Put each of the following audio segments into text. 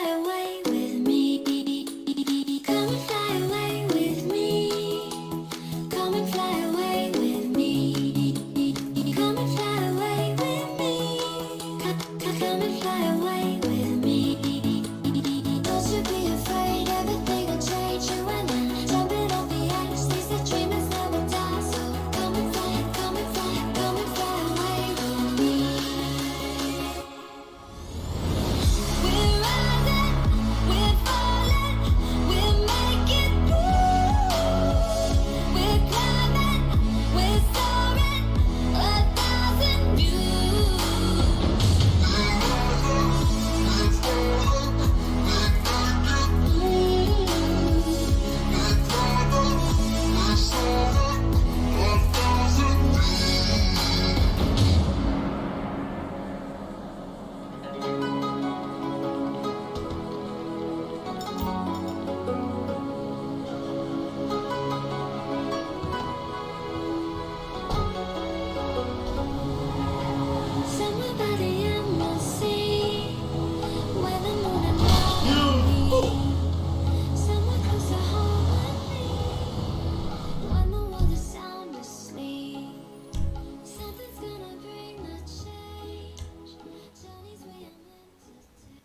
fly away with me. Come and fly away with me. Come and fly away with me. Come and fly away with me. Come and fly away with me. Don't you be afraid, everything will change. You and I jumping off the edge. They said dreamers never die, so come and fly, come and fly, come and fly away with me. We're rising, we're falling, we're making moves. We're climbing, we're soaring, 1,000 views. Somewhere by the emerald sea, where the moon and stars meet. Somewhere close to home with me, when the world is sound asleep. Something's gonna bring the change. Journeys we are meant to take.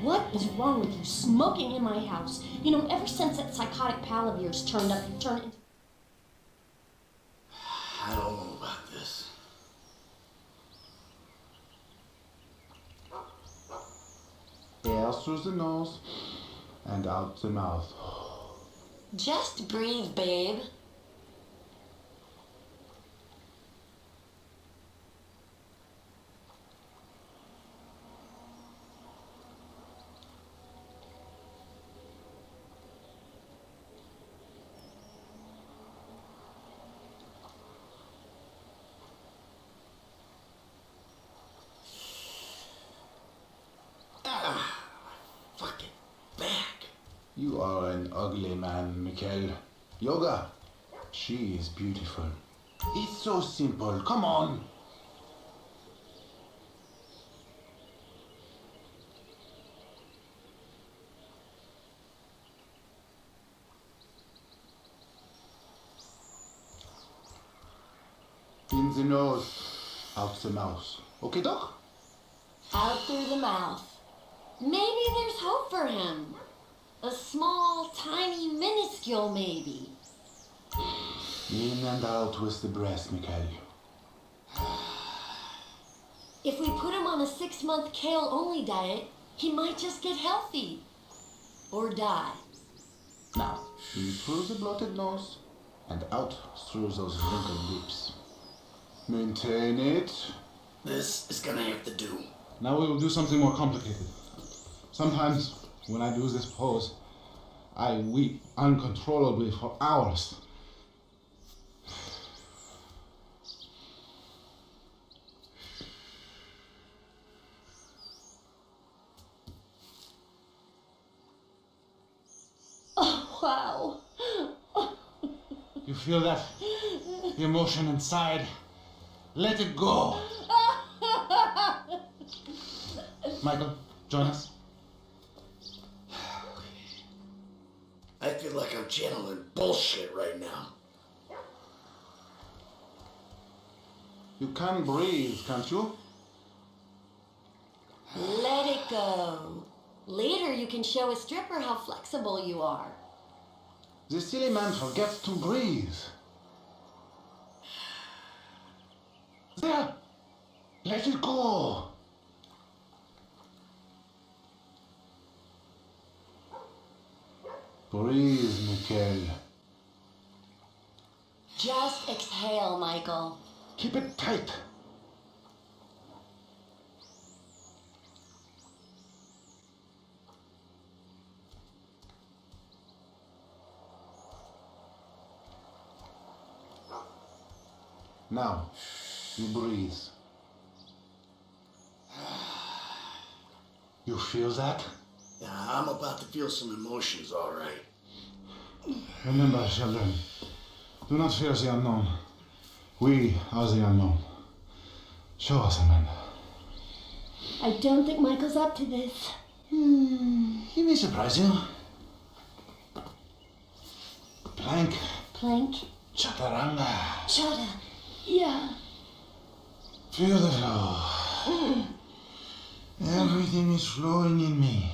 What is wrong with you smoking in my house? You know, ever since that psychotic pal of yours turned up, you turned into... I don't know about this. Air through the nose and out the mouth. Just breathe, babe. Fucking back. You are an ugly man, Mikhail. Yoga, she is beautiful. It's so simple. Come on. In the nose, out the mouth. Okay, Doc? Out through the mouth. Maybe there's hope for him. A small, tiny, minuscule maybe. In and out with the breath, Mikhail. If we put him on a 6-month kale-only diet, he might just get healthy. Or die. Now, in through the bloated nose and out through those wrinkled lips. Maintain it. This is gonna have to do. Now we will do something more complicated. Sometimes, when I do this pose, I weep uncontrollably for hours. Oh, wow. You feel that emotion inside? Let it go. Michael, join us. I feel like I'm channeling bullshit right now. You can breathe, can't you? Let it go. Later you can show a stripper how flexible you are. The silly man forgets to breathe. There! Let it go! Breathe, Mikhail. Just exhale, Michael. Keep it tight. Now, you breathe. You feel that? Yeah, I'm about to feel some emotions, all right. Remember, children, do not fear the unknown. We are the unknown. Show us, Amanda. I don't think Michael's up to this. He may surprise you. Plank, Plank? chaturanga. Chata. Yeah. Feel the flow. Everything is flowing in me.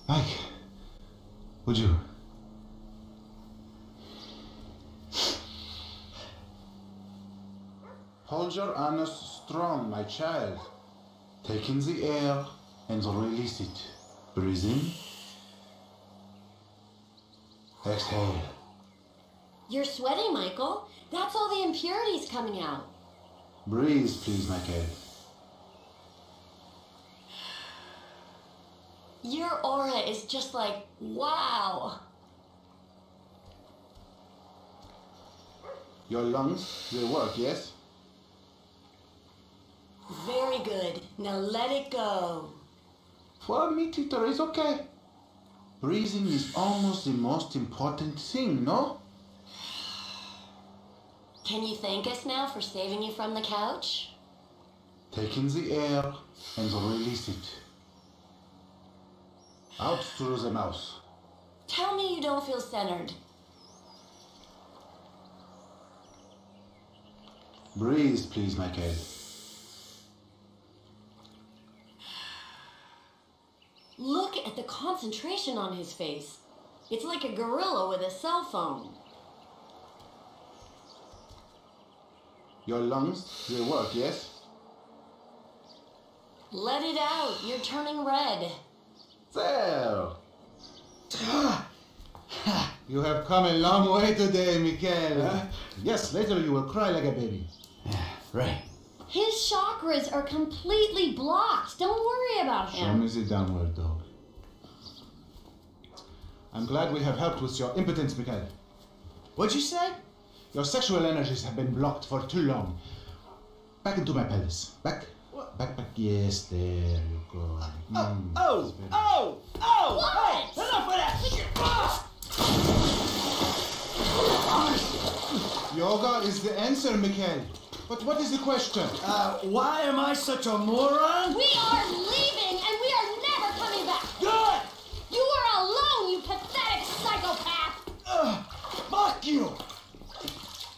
Mike, would you? Hold your anus strong, my child. Take in the air and release it. Breathe in. Exhale. You're sweating, Michael. That's all the impurities coming out. Breathe, please, Michael. Your aura is just like, wow. Your lungs, they work, yes? Very good. Now let it go. For a meat eater, it's okay. Breathing is almost the most important thing, no? Can you thank us now for saving you from the couch? Take in the air and release it. Out through the mouth. Tell me you don't feel centered. Breathe, please, Michael. Look at the concentration on his face. It's like a gorilla with a cell phone. Your lungs, they work, yes? Let it out. You're turning red. There! You have come a long way today, Mikhail. Yes, later you will cry like a baby. Yeah, right. His chakras are completely blocked. Don't worry about Show him. me the downward dog. I'm glad we have helped with your impotence, Mikhail. What'd you say? Your sexual energies have been blocked for too long. Back into my palace. Back. What? Back. Yes, there you go. Oh! Hey, enough of that shit! Yoga is the answer, Mikhail. But what is the question? Why am I such a moron? We are leaving and we are never coming back. Good! You are alone, you pathetic psychopath. Fuck you!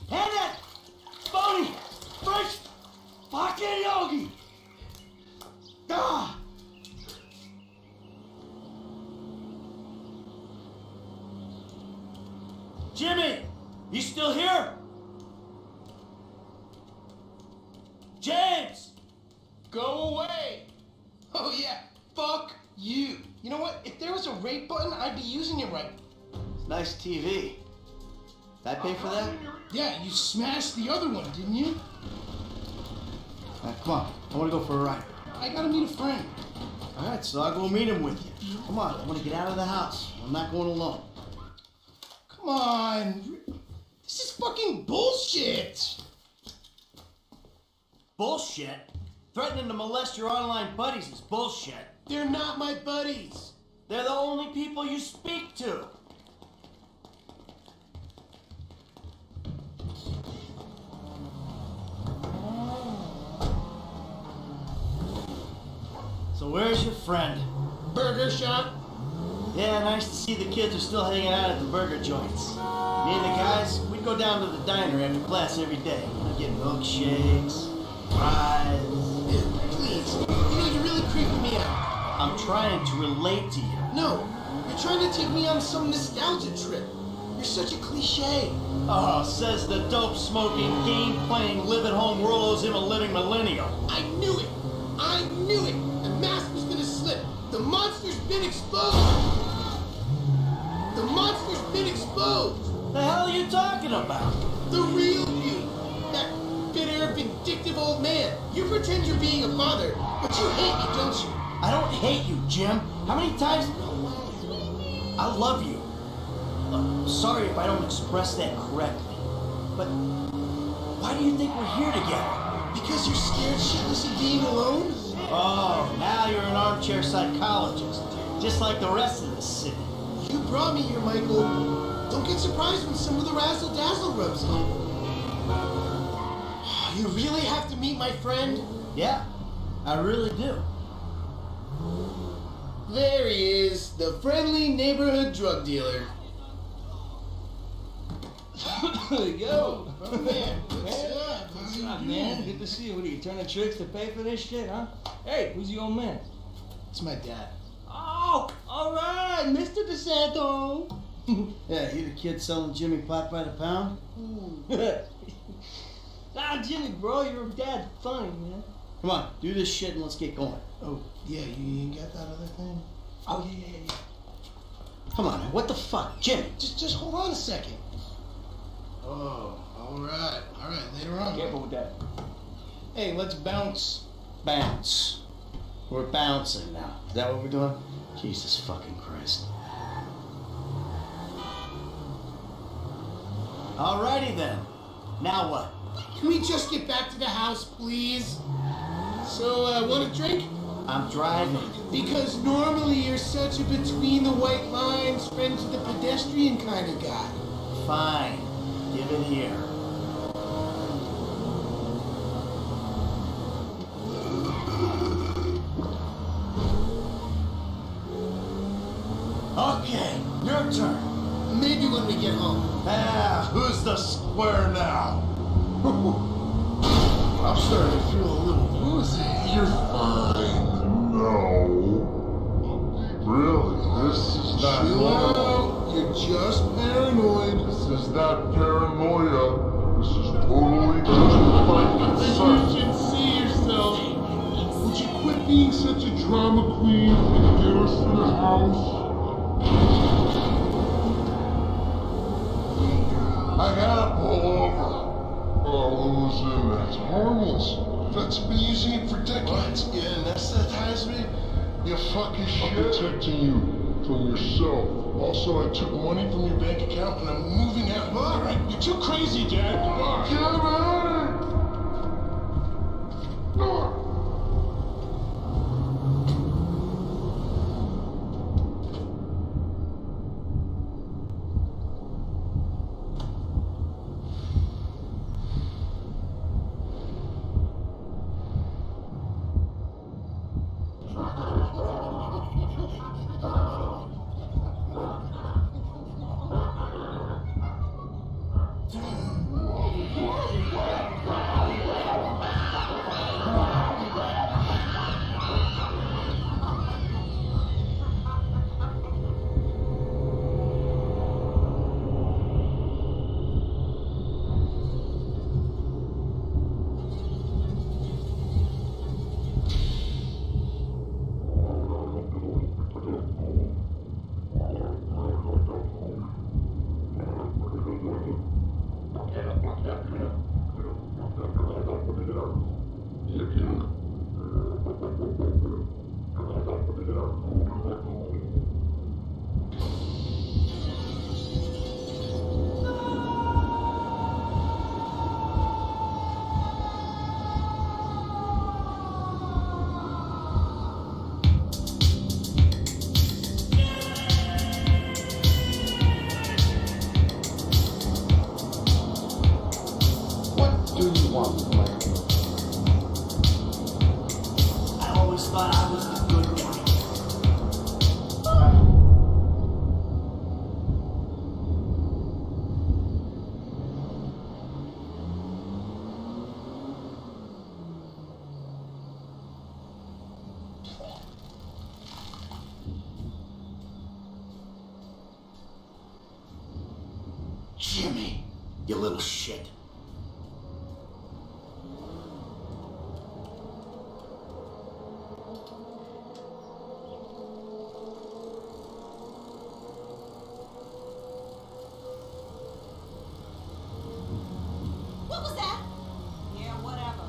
And that phony French fucking yogi! Ah! Jimmy! You still here? James! Go away! Oh yeah, fuck you. You know what? If there was a rate button, I'd be using it right. It's nice TV. Did I pay for that? Yeah, you smashed the other one, didn't you? Come on, I want to go for a ride. I gotta meet a friend. All right, so I'll go meet him with you. Come on, I want to get out of the house. I'm not going alone. Come on. This is fucking bullshit. Bullshit? Threatening to molest your online buddies is bullshit. They're not my buddies. They're the only people you speak to. So where's your friend? Burger shop? Yeah, nice to see the kids are still hanging out at the burger joints. Me and the guys, we'd go down to the diner after class every day. Get milkshakes, fries. Please. You know, you're really creeping me out. I'm trying to relate to you. No, you're trying to take me on some nostalgia trip. You're such a cliche. Oh, says the dope-smoking, game-playing, live-at-home Rolo's him a living millennial. I knew it. I knew it. The mask was gonna slip. The monster's been exposed. The monster's been exposed. The hell are you talking about? The real you. That bitter, vindictive old man. You pretend you're being a father, but you hate me, don't you? I don't hate you, Jim. How many times... I love you. Sorry if I don't express that correctly. But why do you think we're here together? Because you're scared shitless of being alone? Oh, now you're an armchair psychologist. Just like the rest of the city. You brought me here, Michael. Don't get surprised when some of the razzle-dazzle rubs off. You really have to meet my friend? Yeah, I really do. There he is, the friendly neighborhood drug dealer. Yo, Oh man, what's what's up? up, man? Good to see you. What are you turning tricks to pay for this shit, huh? Hey, who's your old man? It's my dad. Oh, all right, Mr. DeSanto. Yeah, you the kid selling Jimmy pot by the pound? Ah, Jimmy, bro, your dad's funny, man. Come on, do this shit and let's get going. Oh, yeah, you ain't got that other thing? Oh, yeah. Come on, man, what the fuck? Jimmy! Just hold on a second. Oh, all right, later on. Careful with that. Hey, let's bounce. Bounce. We're bouncing now. Is that what we're doing? Jesus fucking Christ. Alrighty then. Now what? Can we just get back to the house, please? So, want a drink? I'm driving. Because normally you're such a between the white lines, friend to the pedestrian kind of guy. Fine. Give it here. Okay, your turn. Maybe when we get home. Ah, who's the square now? I'm starting to feel a little woozy. You're fine. No. Really, this is not Chill normal. out. You're just paranoid. This is not paranoia. This is totally justified concern. You should see yourself. Would you quit being such a drama queen and get us to the house? I gotta pull over. Oh, listen, that's harmless. That's been using it for decades. Yeah, and that's me. You fucking shit. I'm protecting you from yourself. Also, I took money from your bank account and I'm moving out. All right, you're too crazy, Dad. Goodbye. Get out! What do you want, Michael? I always thought I was the good guy. Jimmy, you little shit. What was that? Yeah, whatever.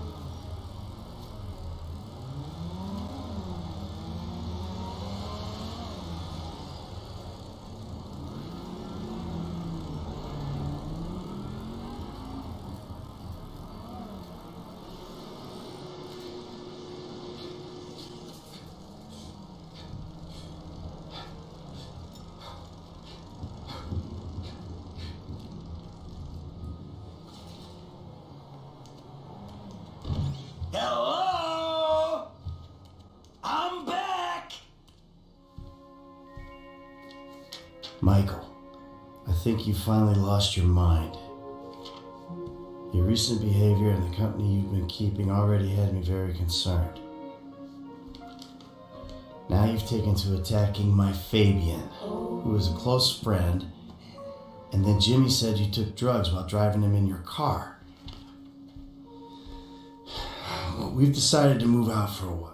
Hello? I'm back! Michael, I think you finally lost your mind. Your recent behavior and the company you've been keeping already had me very concerned. Now you've taken to attacking my Fabian, who is a close friend, and then Jimmy said you took drugs while driving him in your car. We've decided to move out for a while.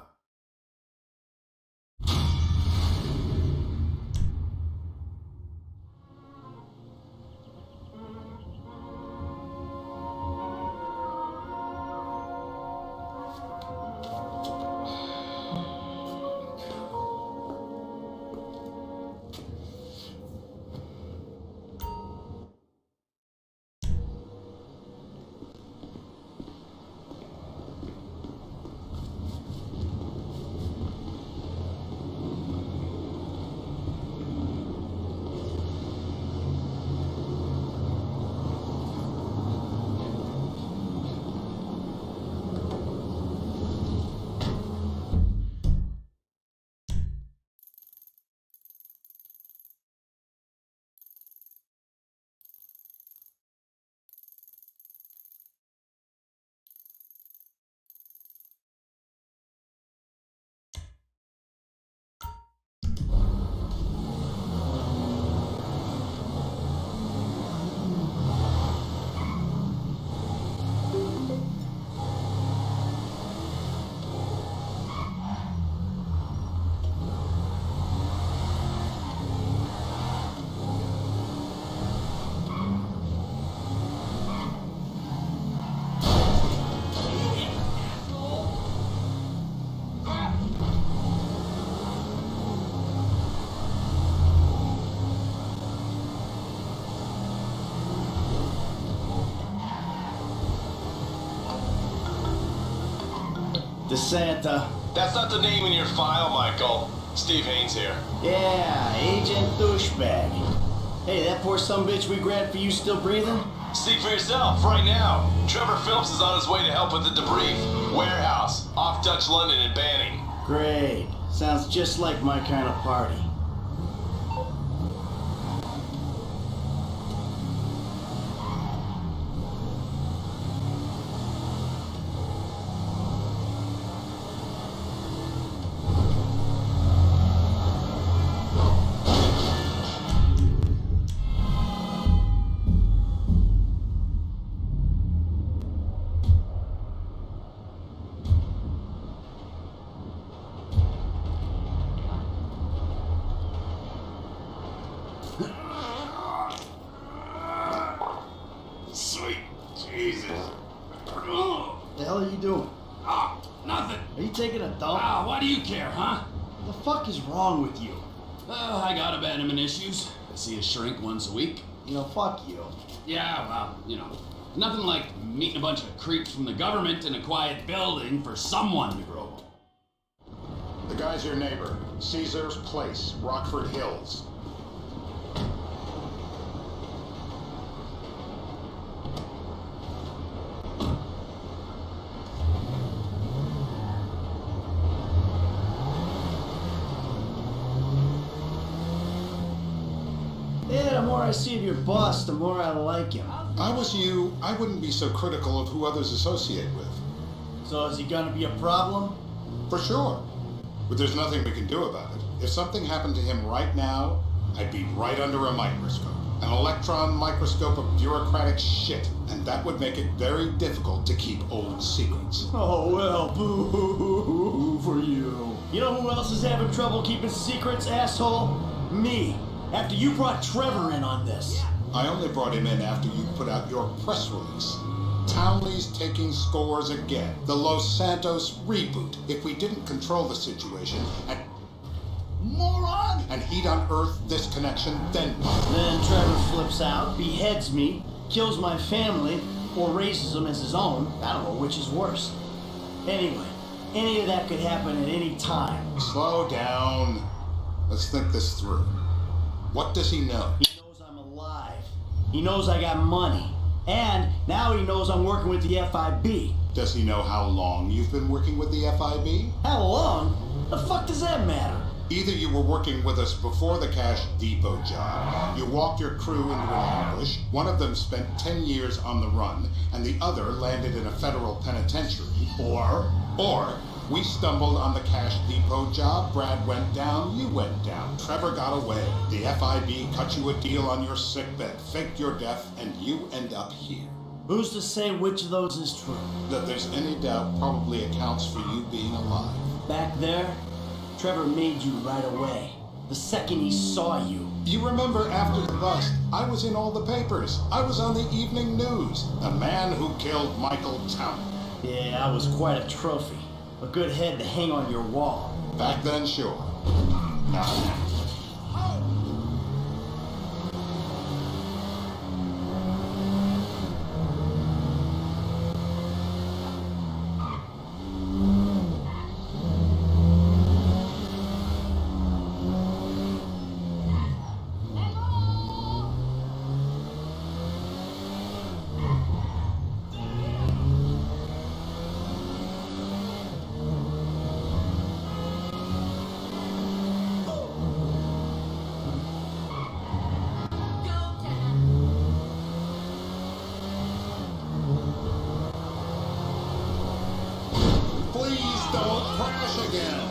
DeSanta. That's not the name in your file, Michael. Steve Haynes here. Yeah, Agent Douchebag. Hey, that poor sumbitch we grabbed for you still breathing? See for yourself, right now. Trevor Phillips is on his way to help with the debris. Warehouse, off Dutch London and Banning. Great. Sounds just like my kind of party. Sweet Jesus. What the hell are you doing? Ah, nothing. Are you taking a dump? Ah, why do you care, huh? What the fuck is wrong with you? Well, I got abandonment issues. I see a shrink once a week. You know, fuck you. Yeah, well, nothing like meeting a bunch of creeps from the government in a quiet building for someone to grow. The guy's your neighbor. Caesar's Place, Rockford Hills. Yeah, the more I see of your boss, the more I like him. I was you, I wouldn't be so critical of who others associate with. So is he gonna be a problem? For sure. But there's nothing we can do about it. If something happened to him right now, I'd be right under a microscope. An electron microscope of bureaucratic shit. And that would make it very difficult to keep old secrets. Oh, well, boo for you. You know who else is having trouble keeping secrets, asshole? Me. After you brought Trevor in on this. I only brought him in after you put out your press release. Townley's taking scores again. The Los Santos reboot. If we didn't control the situation and... Moron! And he'd unearthed this connection, then... Then Trevor flips out, beheads me, kills my family, or raises them as his own. I don't know which is worse. Anyway, any of that could happen at any time. Slow down. Let's think this through. What does he know? He knows I'm alive. He knows I got money. And now he knows I'm working with the FIB. Does he know how long you've been working with the FIB? How long? The fuck does that matter? Either you were working with us before the Cash Depot job, you walked your crew into an ambush, one of them spent 10 years on the run, and the other landed in a federal penitentiary, or we stumbled on the Cash Depot job, Brad went down, you went down, Trevor got away, the FIB cut you a deal on your sickbed, faked your death, and you end up here. Who's to say which of those is true? That there's any doubt probably accounts for you being alive. Back there, Trevor made you right away. The second he saw you. You remember after the bust, I was in all the papers. I was on the evening news. The man who killed Michael Townley. Yeah, I was quite a trophy. A good head to hang on your wall. Back then, sure. Now, please don't crash again.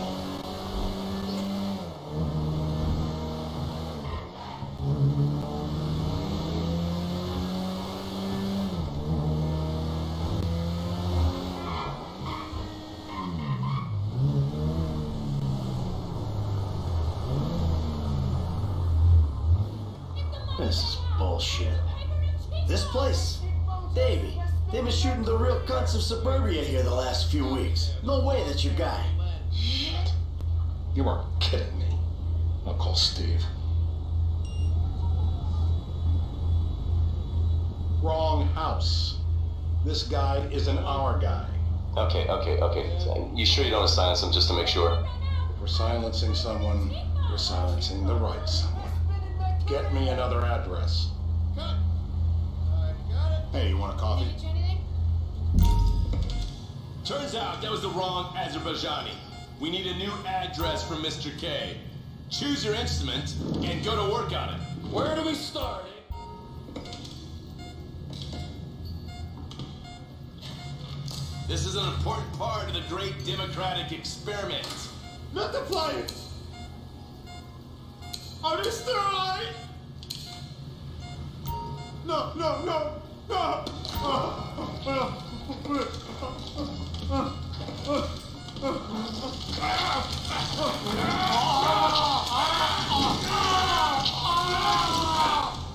This is bullshit. This place? Davey, they've been shooting the real guts of suburbia here the last few weeks. No way that's your guy. Shit. You are kidding me. I'll call Steve. Wrong house. This guy isn't our guy. Okay. You sure you don't want to silence him just to make sure? If we're silencing someone, we're silencing the right someone. Get me another address. Cut. I got it. Hey, you want a coffee? Turns out that was the wrong Azerbaijani. We need a new address from Mr. K. Choose your instrument and go to work on it. Where do we start? This is an important part of the great democratic experiment. Not the pliers. Are they still alive? No.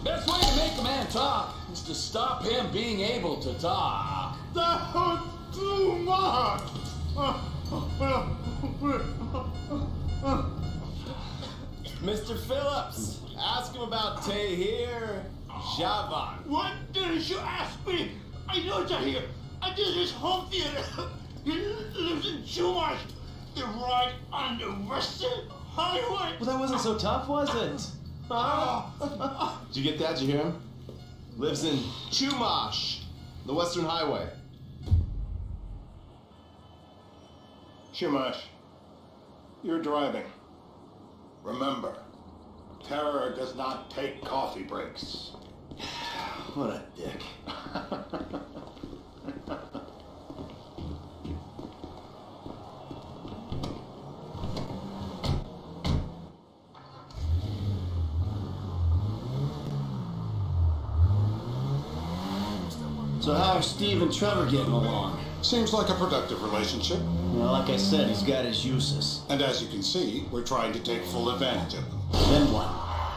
Best way to make a man talk is to stop him being able to talk. That was too much. Mr. Phillips, ask him about Tahir Javan. What did you ask me? I know Tahir. I did his home theater. He lives in Chumash. They're right on the Western Highway. Well, that wasn't so tough, was it? Did you get that? Did you hear him? Lives in Chumash, the Western Highway. Shumash, you're driving. Remember, terror does not take coffee breaks. What a dick. So how are Steve and Trevor getting along? Seems like a productive relationship. Well, like I said, he's got his uses. And as you can see, we're trying to take full advantage of them. Then what?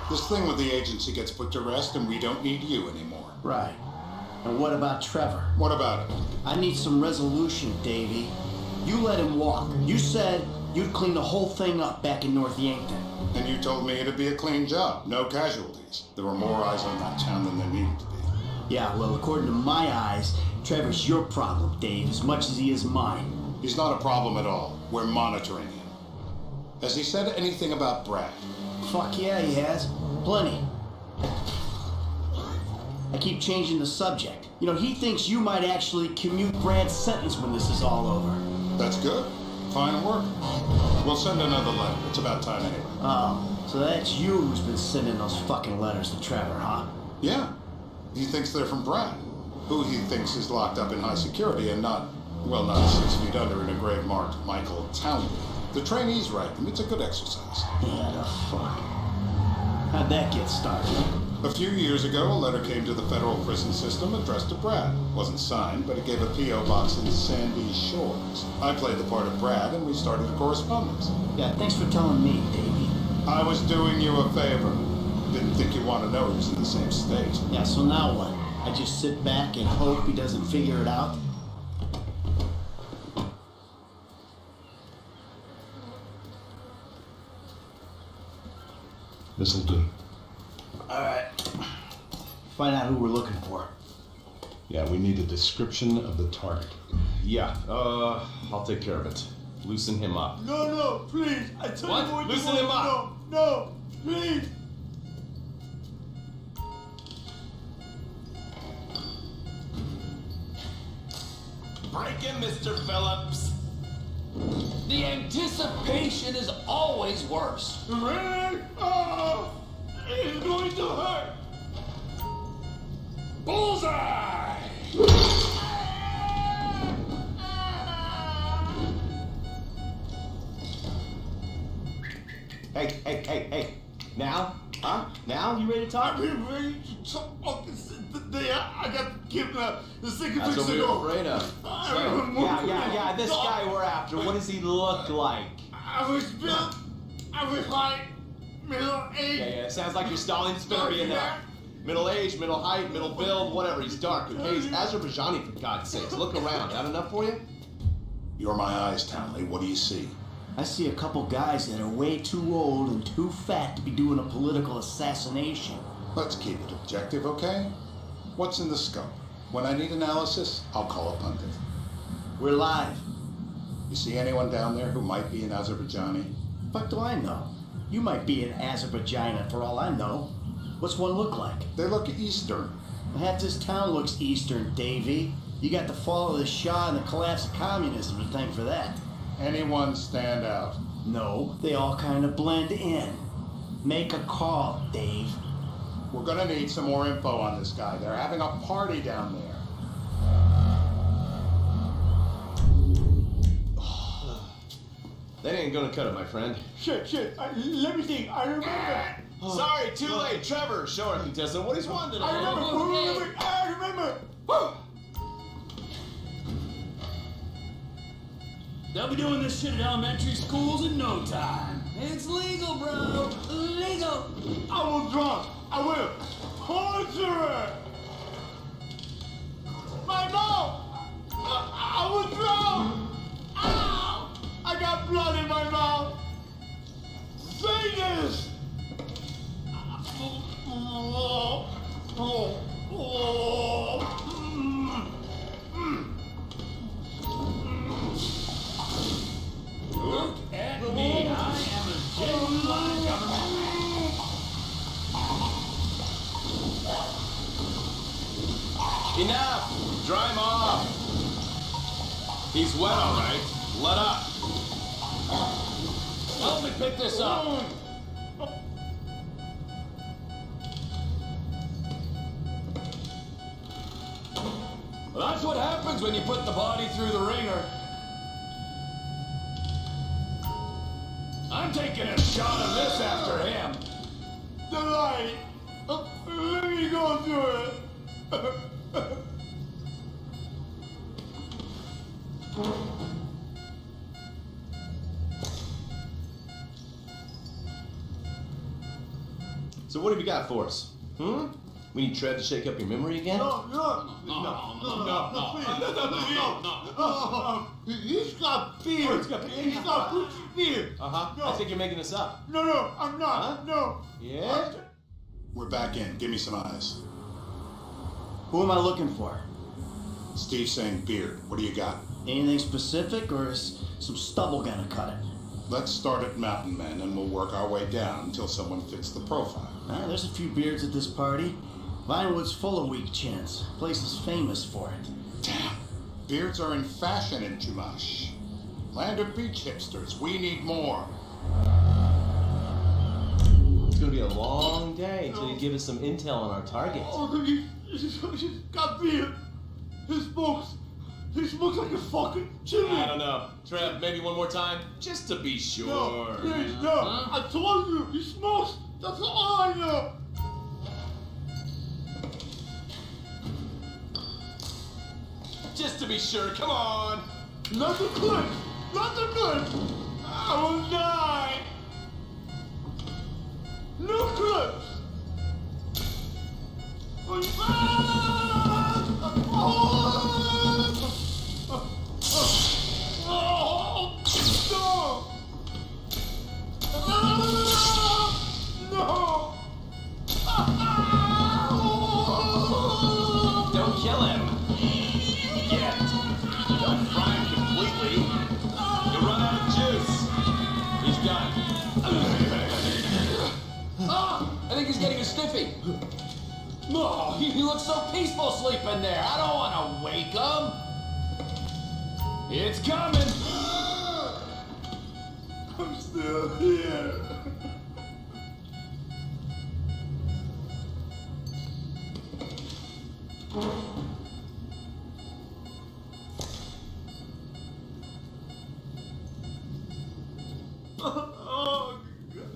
This thing with the agency gets put to rest and we don't need you anymore. Right. And what about Trevor? What about it? I need some resolution, Davey. You let him walk. You said you'd clean the whole thing up back in North Yankton. And you told me it'd be a clean job, no casualties. There were more eyes on that town than there needed to be. Yeah, well, according to my eyes, Trevor's your problem, Dave, as much as he is mine. He's not a problem at all. We're monitoring him. Has he said anything about Brad? Fuck yeah, he has. Plenty. I keep changing the subject. You know, he thinks you might actually commute Brad's sentence when this is all over. That's good. Fine work. We'll send another letter. It's about time anyway. Oh, so that's you who's been sending those fucking letters to Trevor, huh? Yeah. He thinks they're from Brad, who he thinks is locked up in high security and not 6 feet under in a grave marked Michael Townley. The trainees write them. It's a good exercise. Yeah, the fuck. How'd that get started? A few years ago, a letter came to the federal prison system addressed to Brad. Wasn't signed, but it gave a P.O. box in Sandy Shores. I played the part of Brad, and we started a correspondence. Yeah, thanks for telling me, Davey. I was doing you a favor. Didn't think you want to know he was in the same state. Yeah, so now what? I just sit back and hope he doesn't figure it out? This'll do. Alright. Find out who we're looking for. Yeah, we need a description of the target. Yeah, I'll take care of it. Loosen him up. No, please. I tell What? you what Loosen you him want. up. No, please. Break him, Mr. Phillips. The anticipation is always worse. Ray, oh, it's going to hurt. Bullseye! Hey. Now? Huh? Now? You ready to talk? I've been ready to talk since the day I got kidnapped. The second That's weeks what we were ago. afraid of. Yeah, this guy we're after, what does he look like? I was built. I was high, middle age. Yeah, it sounds like you're stalling Spinnery in there. Middle age, middle height, middle build, whatever. He's dark, okay? He's Azerbaijani, for God's sakes. Look around. That enough for you? You're my eyes, Townley. What do you see? I see a couple guys that are way too old and too fat to be doing a political assassination. Let's keep it objective, okay? What's in the scope? When I need analysis, I'll call a pundit. We're live. You see anyone down there who might be an Azerbaijani? Fuck do I know? You might be an Azerbaijan for all I know. What's one look like? They look Eastern. Half this town looks Eastern, Davy. You got the fall of the Shah and the collapse of communism to thank for that. Anyone stand out? No, they all kind of blend in. Make a call, Dave. We're gonna need some more info on this guy. They're having a party down there. That ain't gonna cut it, my friend. Shit. Let me think. I remember. Sorry, too late. Trevor, show our contestant what he's won today. I remember. They'll be doing this shit at elementary schools in no time. It's legal, bro. Legal. I will drunk. I will. Torture. My mouth. I was drunk. Ow! I got blood in my mouth. Say this. Look at me. I am a genuine government man. Enough! Dry him off! He's wet, all right. Let up. Help me pick this up. Well, that's what happens when you put the body through the ringer. I'm taking a shot of this after him. The light. Let me go through it. So what have you got for us? We need Trev to shake up your memory again? No. He's got fear. He's got fear. I think you're making this up. No, I'm not. No. Yeah? We're back in. Give me some eyes. Who am I looking for? Steve's saying beard. What do you got? Anything specific, or is some stubble gonna cut it? Let's start at Mountain Men and we'll work our way down until someone fits the profile. There's a few beards at this party. Vinewood's full of weak chins. Place is famous for it. Damn. Beards are in fashion in Chumash. Land of beach hipsters. We need more. It's gonna be a long day until you give us some intel on our target. He's got beard. He smokes like a fucking chimney. I don't know. Trev, maybe one more time? Just to be sure. No, please, no. I told you, he smokes. That's all I know. Just to be sure, come on! Nothing good. I will die. No clips. No. Don't kill him! Yet. Don't fry him completely. You'll run out of juice. He's done. I think he's getting a stiffy. No, he looks so peaceful sleeping there. I don't want to wake him. It's coming. I'm still here.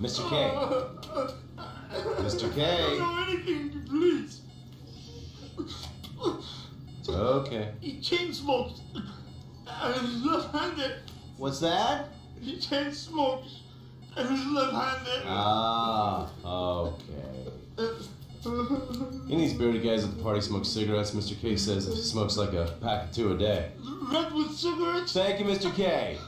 Mr. K. Mr. K. I don't know anything, please. Okay. He chain smokes. And he's left-handed. What's that? He chain smokes. And he's left-handed. Ah, okay. Any of these bearded guys at the party smoke cigarettes. Mr. K says he smokes like a pack of 2 a day. Redwood cigarettes? Thank you, Mr. K.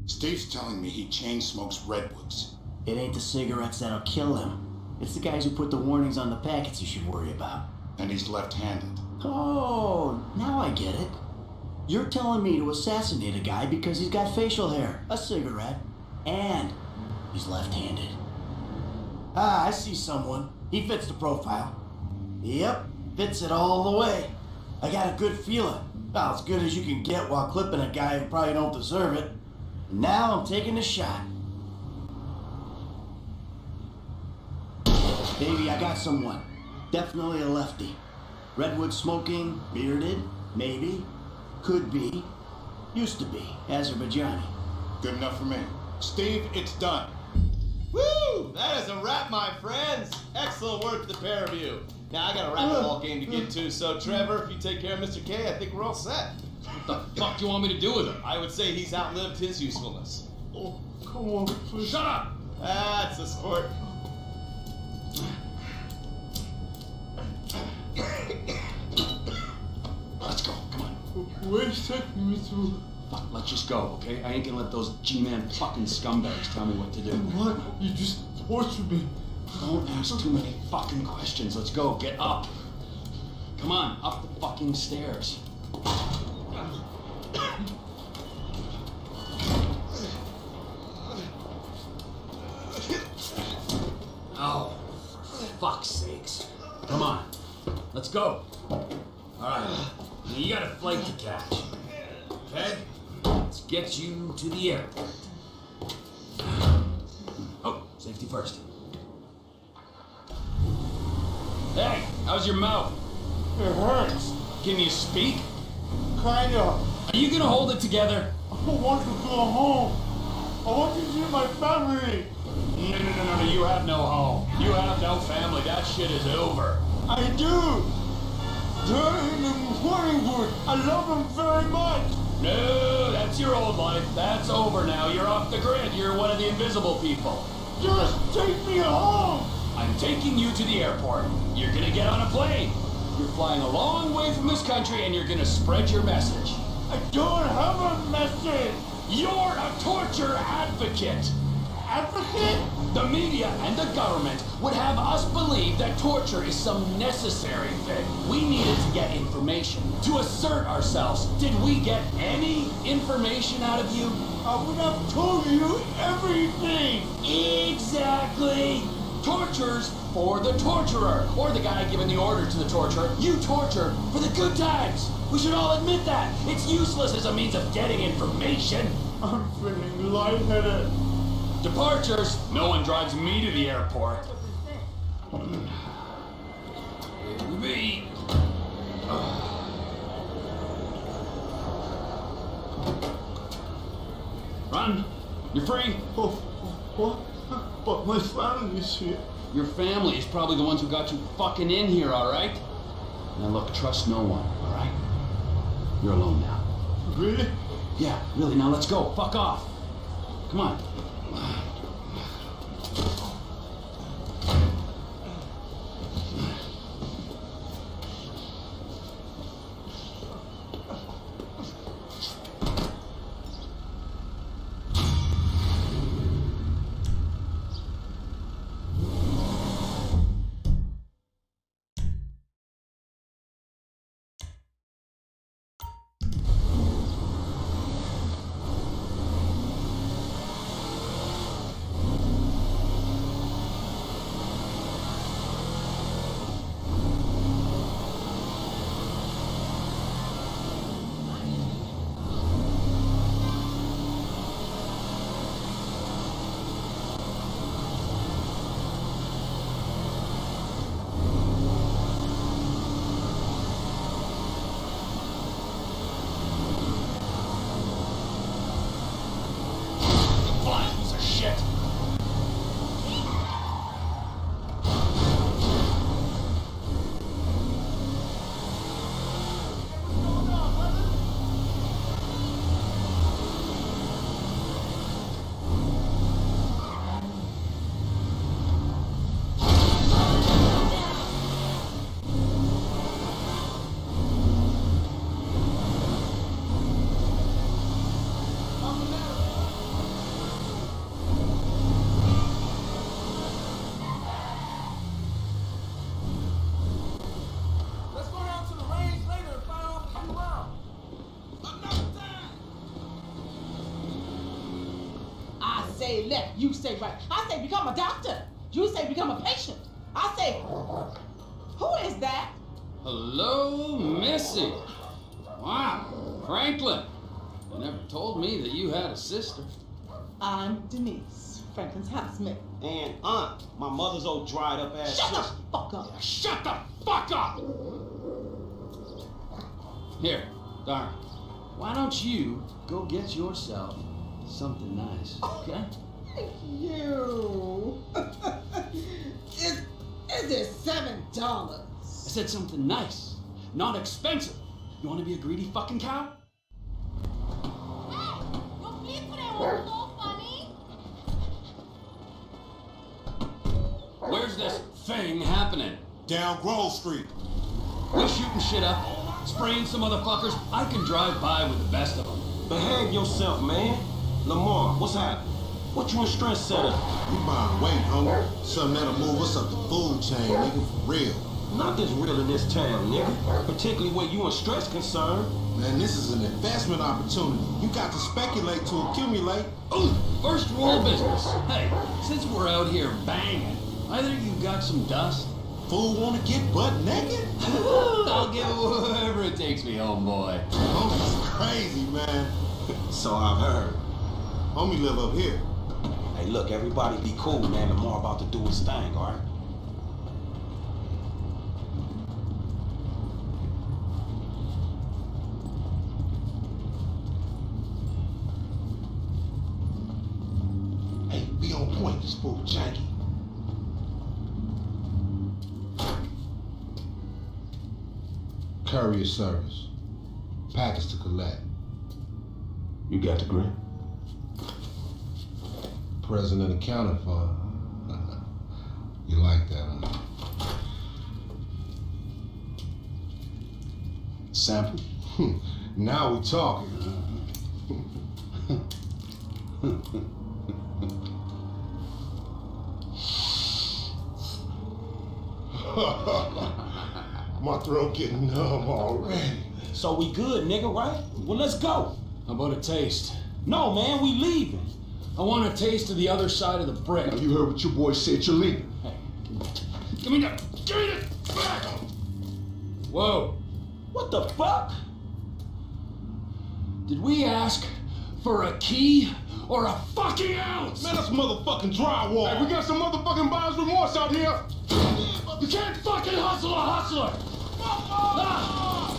Steve's telling me he chain smokes redwoods. It ain't the cigarettes that'll kill him. It's the guys who put the warnings on the packets you should worry about. And he's left-handed. Oh, now I get it. You're telling me to assassinate a guy because he's got facial hair, a cigarette, and he's left-handed. Ah, I see someone. He fits the profile. Yep, fits it all the way. I got a good feeling. About as good as you can get while clipping a guy who probably don't deserve it. And now I'm taking the shot. Baby, I got someone. Definitely a lefty. Redwood smoking, bearded, maybe, could be, used to be, Azerbaijani. Good enough for me. Steve, it's done. Woo! That is a wrap, my friends. Excellent work, the pair of you. Now I got a racquetball game to get to, so Trevor, if you take care of Mr. K, I think we're all set. What the fuck do you want me to do with him? I would say he's outlived his usefulness. Oh, come on, please. Shut up! That's a sport. Let's go, come on. Wait a second, Mr. Fuck, let's just go, okay? I ain't gonna let those G-Man fucking scumbags tell me what to do. What? You just tortured me. Don't ask too many fucking questions. Let's go, get up. Come on, up the fucking stairs. Oh, for fuck's sakes. Come on, let's go. All right, you got a flight to catch. Okay? Let's get you to the airport. Oh, safety first. Hey, how's your mouth? It hurts. Can you speak? Kinda. Are you gonna hold it together? I want to go home. I want to see my family. No, you have no home. You have no family. That shit is over. I do. They're in the Morningwood. I love them very much. No, that's your old life. That's over now. You're off the grid. You're one of the invisible people. Just take me home. I'm taking you to the airport. You're gonna get on a plane. You're flying a long way from this country and you're gonna spread your message. I don't have a message. You're a torture advocate. Advocate? The media and the government would have us believe that torture is some necessary thing. We needed to get information, to assert ourselves. Did we get any information out of you? I would have told you everything. Exactly. Torture's for the torturer, or the guy giving the order to the torturer. You torture for the good times. We should all admit that. It's useless as a means of getting information. I'm feeling lightheaded. Departures. No one drives me to the airport. Me. Run. You're free. Oh, what? But my family's here. Your family is probably the ones who got you fucking in here, all right? Now look, trust no one, all right? You're alone now. Really? Yeah, really. Now let's go. Fuck off. Come on. say left, you say right. I say become a doctor. You say become a patient. I say, who is that? Hello, Missy. Wow, Franklin. You never told me that you had a sister. I'm Denise, Franklin's housemate. And Aunt, my mother's old dried up ass Shut the sister. fuck up. Shut the fuck up! Here, darn. Why don't you go get yourself something nice, okay? You. Is it $7? I said something nice, not expensive. You want to be a greedy fucking cow? Where's this thing happening? Down Grove Street. We're shooting shit up, spraying some motherfuckers. I can drive by with the best of them. Behave yourself, man. Lamar, what's happening? What you and Stress set up? We buying weight, homie. Something that'll move us up the food chain, nigga, for real. Nothing's real in this town, nigga. Particularly where you and Stress concerned. Man, this is an investment opportunity. You got to speculate to accumulate. Ooh, first rule of business. Hey, since we're out here banging, either you got some dust. Fool wanna get butt naked? I'll get wherever it takes me, homeboy. Homie's crazy, man. So I've heard. Homie live up here. Hey, look, everybody be cool, man. Lamar about to do his thing, all right? Hey, be on point, this fool janky. Courier service. Package to collect. You got the green? President accounted for. You like that, huh? Sample? Now we talking. My throat getting numb already. So we good, nigga, right? Well, let's go. How about a taste? No, man, we leaving. I want a taste of the other side of the brick. Now, you heard what your boy said, you're leaving. Hey, give me that. Give me that back. Whoa. What the fuck? Did we ask for a key or a fucking ounce? Man, that's motherfucking drywall. Hey, we got some motherfucking buyer's remorse out here. You can't fucking hustle a hustler. Ah.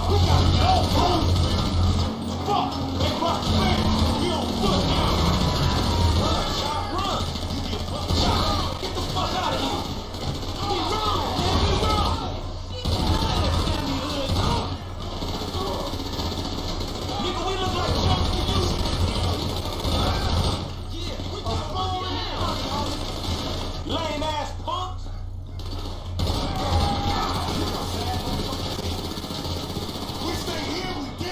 We got no home. Fuck! Hey, fuck, man! We on foot now! Run, shot, run! You get fucked shot! Get the fuck out of here! We run, man, we run! Nigga, we look like chumps to you! Yeah, we just falling down! Lame ass punks! We stay here, we dead!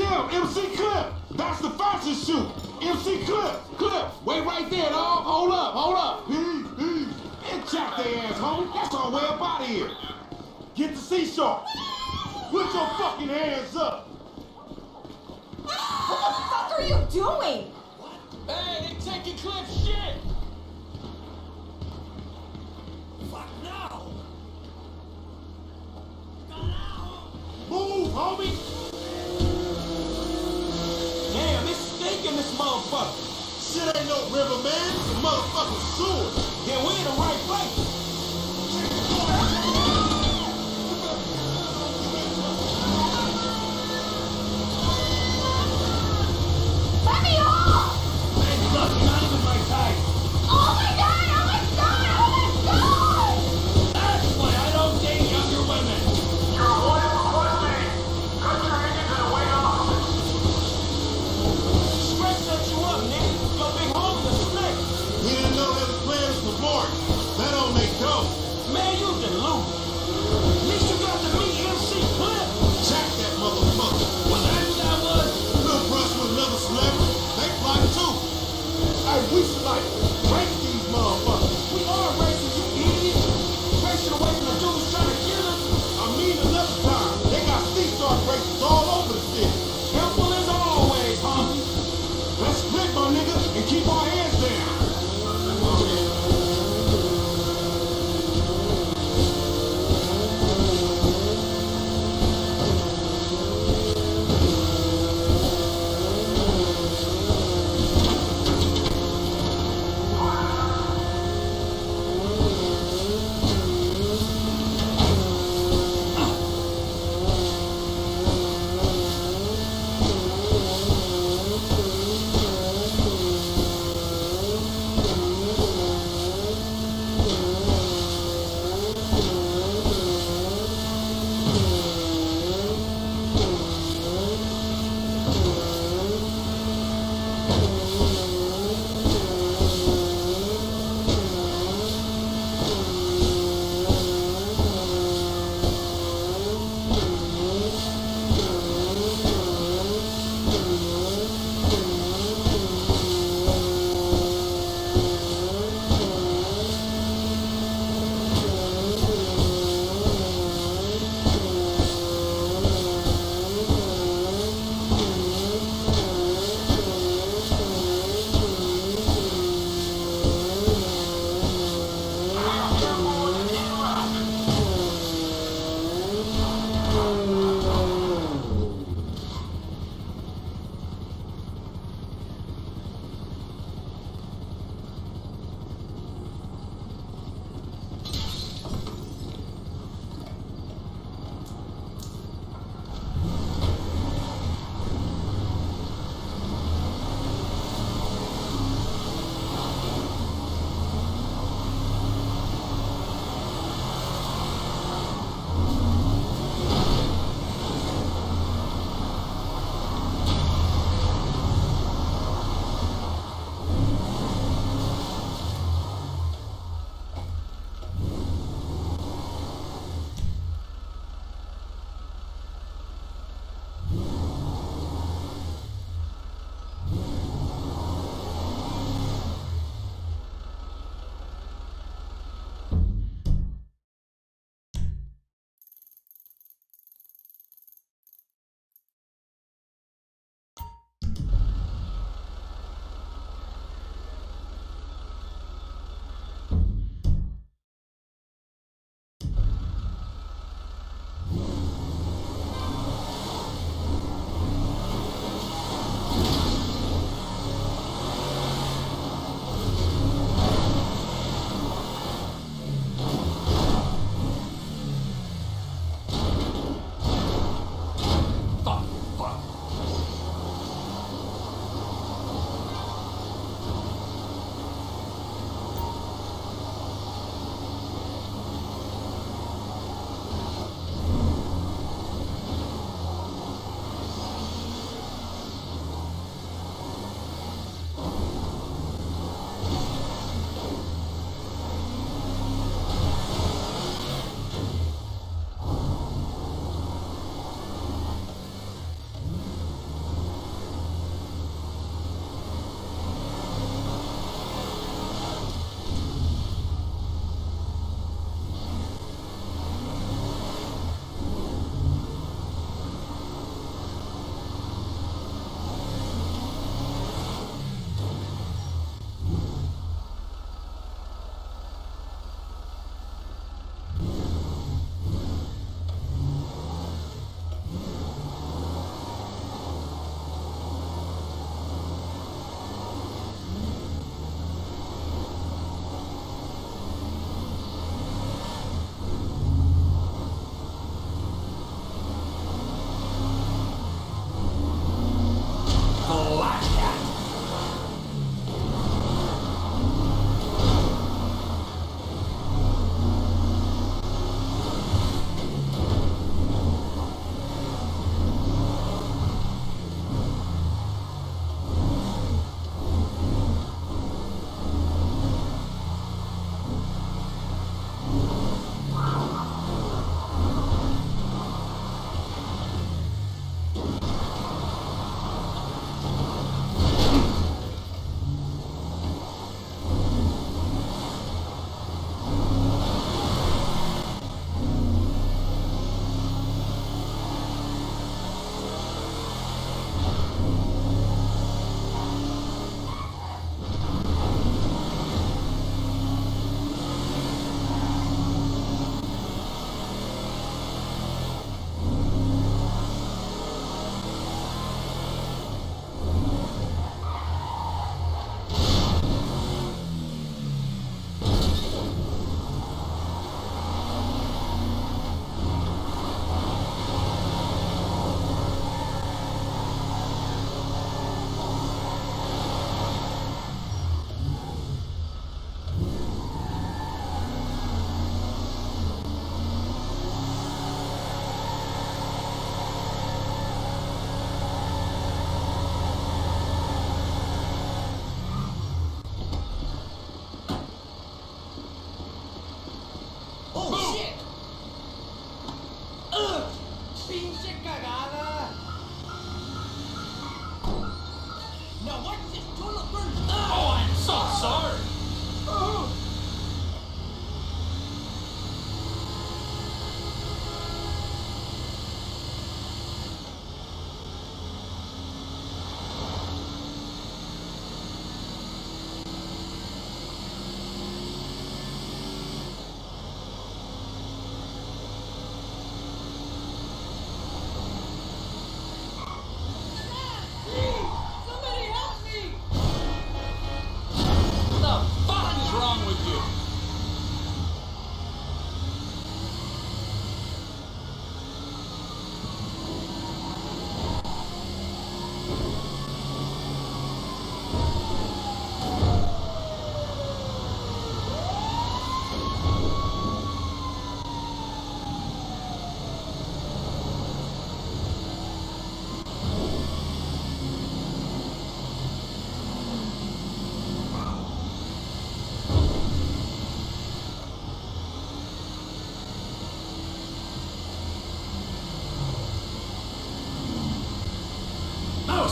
him! MC Clip! That's the fastest shoot! MC Clip! Clip! Wait right there, dog! Hold up! Peace! And jack their ass, homie! That's our way up out of here! Get the C-sharp! Put your fucking hands up! What the fuck are you doing? Hey, they taking Clip's shit! Fuck no! Move, homie! Damn, it's stinking this motherfucker. Shit ain't no river, man. It's a motherfucking sewer. Then we're in the right place. Let me off! Hey, look, not even my type. Oh my god! Oh my god! Oh my god! That's why I don't date younger women. Your wife request me. Cut your engines and wait off. Stress set you up, nigga. Your big home is a snake. We didn't know there was plans for Mark. That don't make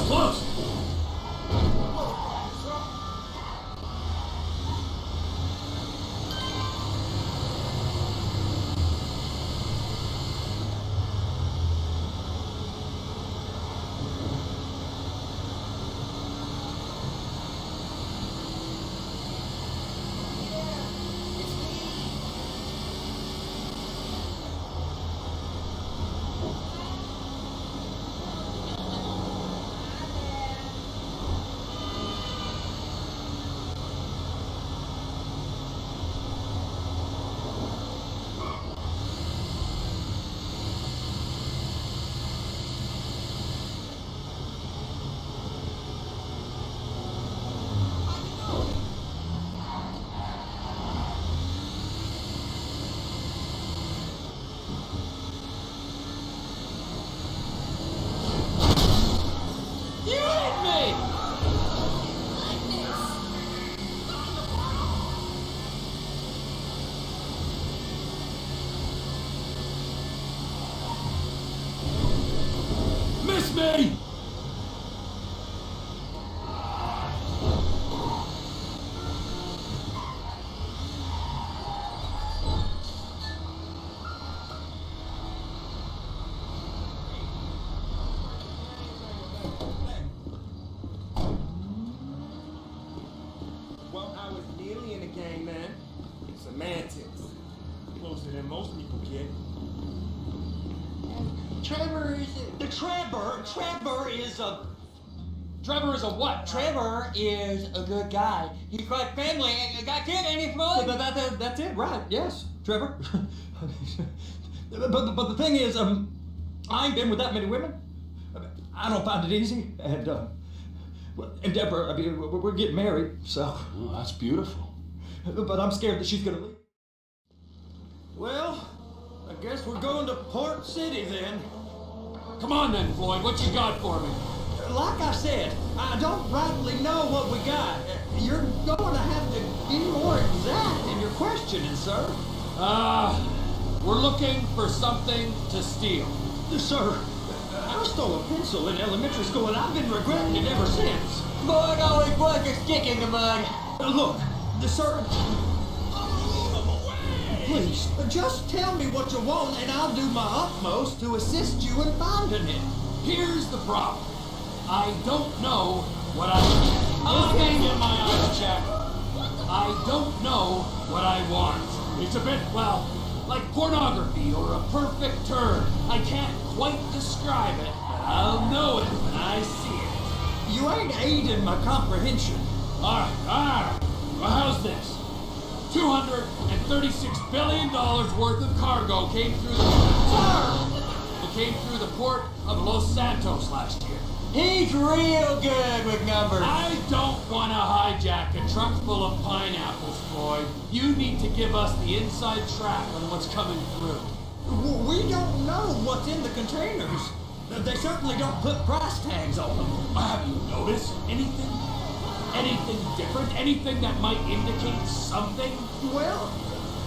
close! Me! Well, I was nearly in a game, man. Semantics. Closer than most people get. Trevor is a what? Trevor is a good guy. He's quite family and got kid, ain't he, Floyd? That's it, right? Yes, Trevor. but the thing is, I ain't been with that many women. I don't find it easy, and Deborah, I mean, we're getting married, so. Oh, that's beautiful. But I'm scared that she's gonna leave. Well, I guess we're going to Port City then. Come on then, Floyd, what you got for me? Like I said, I don't rightly know what we got. You're going to have to be more exact in your questioning, sir. We're looking for something to steal. Sir, I stole a pencil in elementary school and I've been regretting it ever since. Boy, always was a stick in the mud. Look, sir, please, just tell me what you want and I'll do my utmost to assist you in finding it. Here's the problem. I don't know what I want. Okay, get my eyes checked. I don't know what I want. It's a bit, well, like pornography or a perfect turn. I can't quite describe it, but I'll know it when I see it. You ain't aiding my comprehension. All right. Well, how's this? $236 billion worth of cargo came through the port of Los Santos last year. He's real good with numbers. I don't want to hijack a trunk full of pineapples, Floyd. You need to give us the inside track on what's coming through. We don't know what's in the containers. They certainly don't put price tags on them. Have you noticed anything? Anything different? Anything that might indicate something? Well,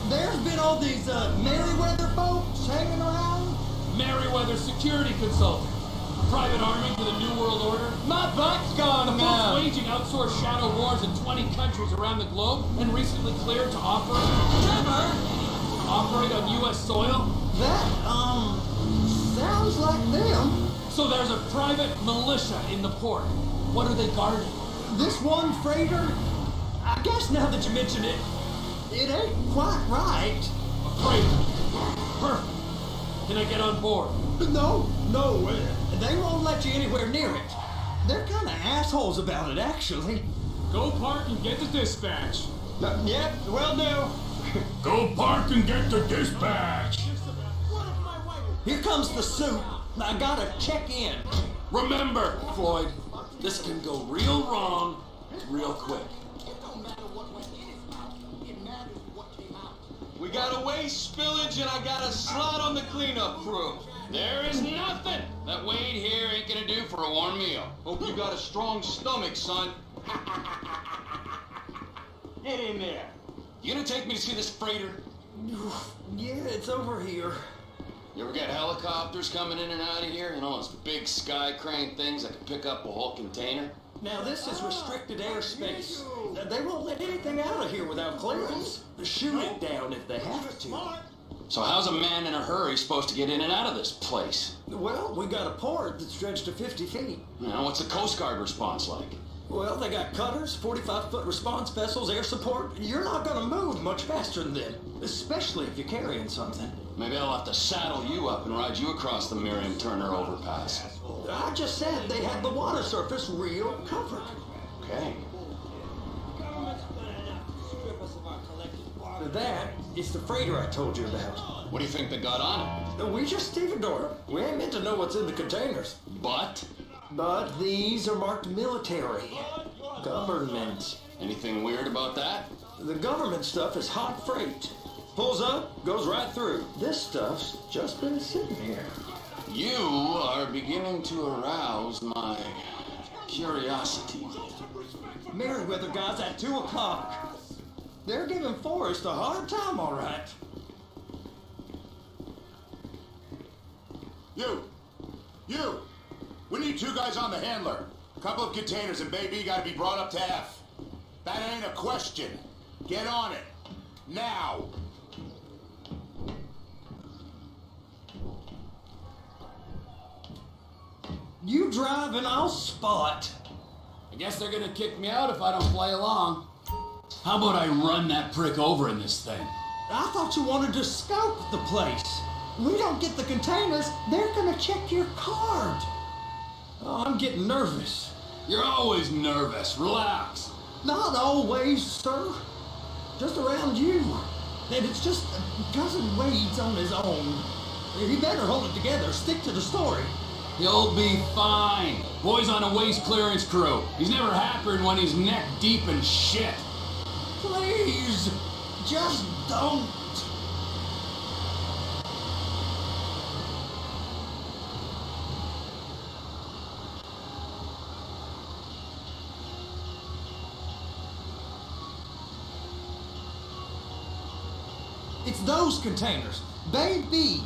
there's been all these Merryweather folks hanging around. Merryweather Security Consulting. Private army to the New World Order. My butt's gone now. Folks waging outsourced shadow wars in 20 countries around the globe and recently cleared to operate. Trevor! Operate on U.S. soil. That, sounds like them. So there's a private militia in the port. What are they guarding? This one freighter? I guess now that you mention it, it ain't quite right. A freighter. Perfect. Can I get on board? No, they won't let you anywhere near it. They're kind of assholes about it, actually. Go park and get the dispatch. Yep, will do. Go park and get the dispatch. Here comes the suit. I gotta check in. Remember, Floyd, this can go real wrong real quick. We got a waste spillage and I got a slot on the cleanup crew. There is nothing that Wade here ain't gonna do for a warm meal. Hope you got a strong stomach, son. Get in there. You gonna take me to see this freighter? Yeah, it's over here. You ever get helicopters coming in and out of here? You know, those big sky crane things that can pick up a whole container? Now, this is restricted airspace. They won't let anything out of here without clearance. Shoot it down if they have to. So how's a man in a hurry supposed to get in and out of this place? Well, we got a port that's stretched to 50 feet. Now, what's the Coast Guard response like? Well, they got cutters, 45-foot response vessels, air support. You're not gonna move much faster than them, especially if you're carrying something. Maybe I'll have to saddle you up and ride you across the Miriam Turner overpass. I just said they had the water surface real covered. Okay. That is the freighter I told you about. What do you think they got on it? We just stevedored them. We ain't meant to know what's in the containers. But these are marked military. Government. anything weird about that? The government stuff is hot freight. Pulls up, goes right through. This stuff's just been sitting here. You are beginning to arouse my curiosity. Merriweather guys at 2 o'clock. They're giving Forrest a hard time, all right. You! We need 2 guys on the handler. A couple of containers and baby gotta be brought up to F. That ain't a question. Get on it. Now! You drive and I'll spot. I guess they're gonna kick me out if I don't play along. How about I run that prick over in this thing? I thought you wanted to scope the place. We don't get the containers, they're gonna check your card. Oh, I'm getting nervous. You're always nervous. Relax. Not always, sir. Just around you. And it's just Cousin Wade's on his own. He better hold it together, stick to the story. He'll be fine. Boy's on a waste clearance crew. He's never happier when he's neck deep in shit. Please, just don't. It's those containers. Baby.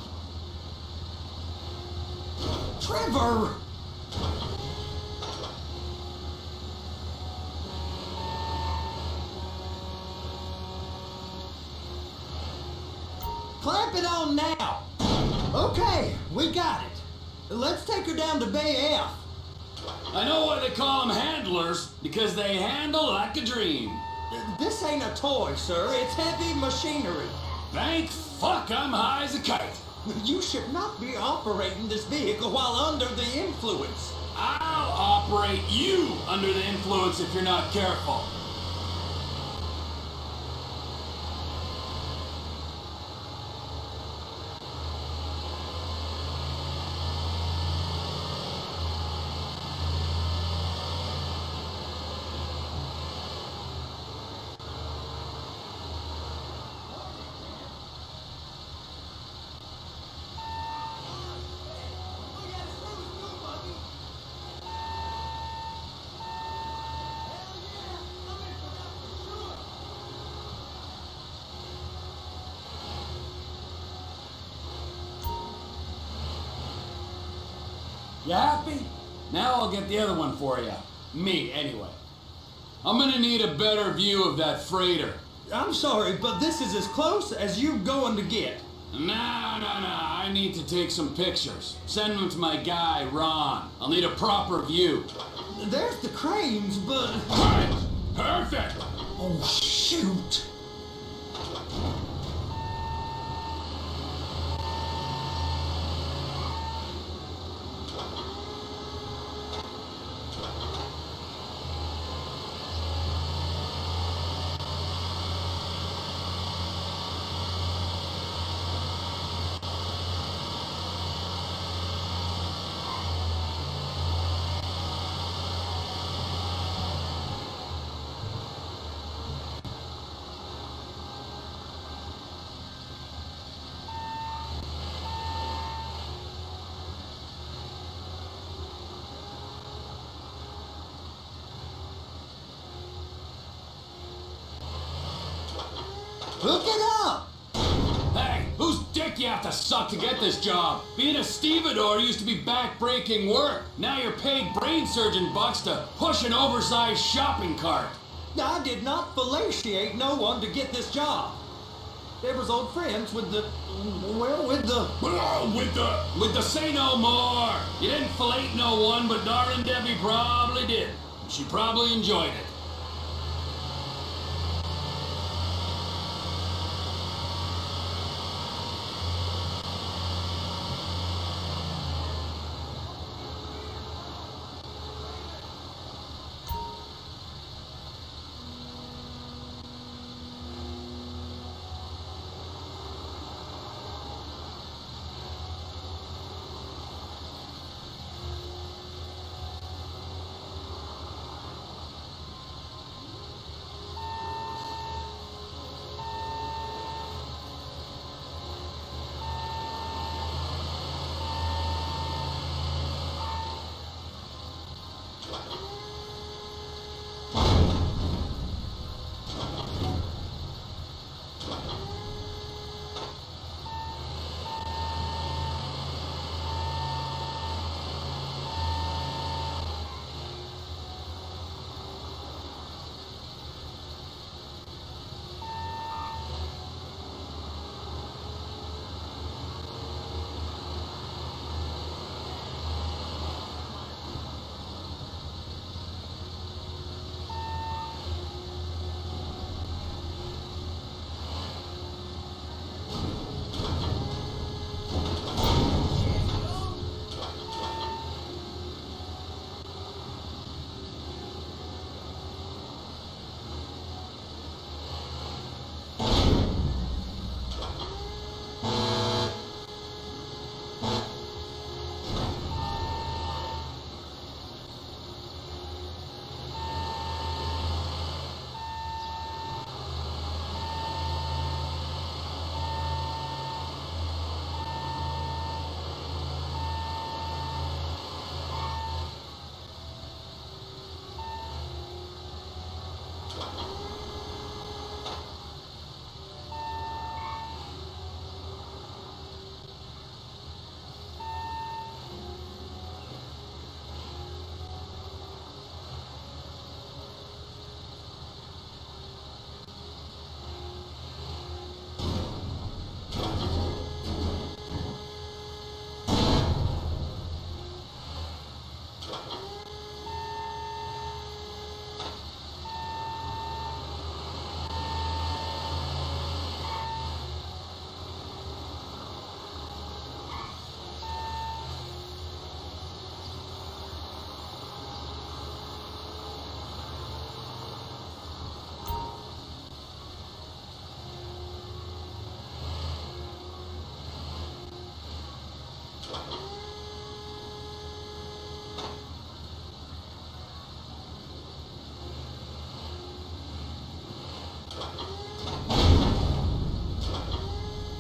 Trevor. Clamp it on now. Okay, we got it. Let's take her down to Bay F. I know why they call them handlers, because they handle like a dream. This ain't a toy, sir. It's heavy machinery. Thank fuck I'm high as a kite. You should not be operating this vehicle while under the influence. I'll operate you under the influence if you're not careful. You happy? Now I'll get the other one for you. Me, anyway. I'm gonna need a better view of that freighter. I'm sorry, but this is as close as you're going to get. No. I need to take some pictures. Send them to my guy, Ron. I'll need a proper view. There's the cranes, but... Right. Perfect! Oh, shoot. Hook it up! Hey, whose dick you have to suck to get this job. Being a stevedore used to be back-breaking work. Now you're paid brain surgeon bucks to push an oversized shopping cart. I did not fellatiate no one to get this job. They was old friends with the say no more. You didn't fillet no one, but darling Debbie probably did. She probably enjoyed it.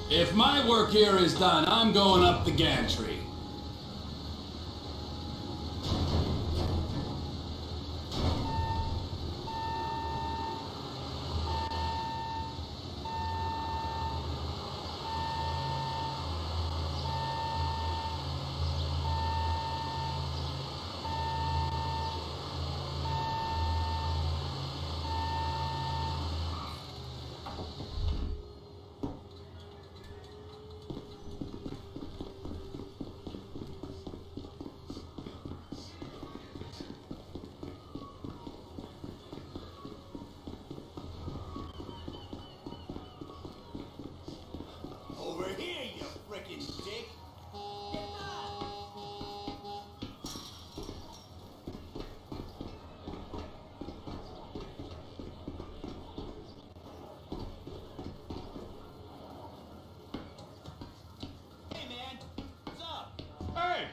If my work here is done, I'm going up the gantry. Over here, you frickin' dick! Hey, man! What's up? Hey!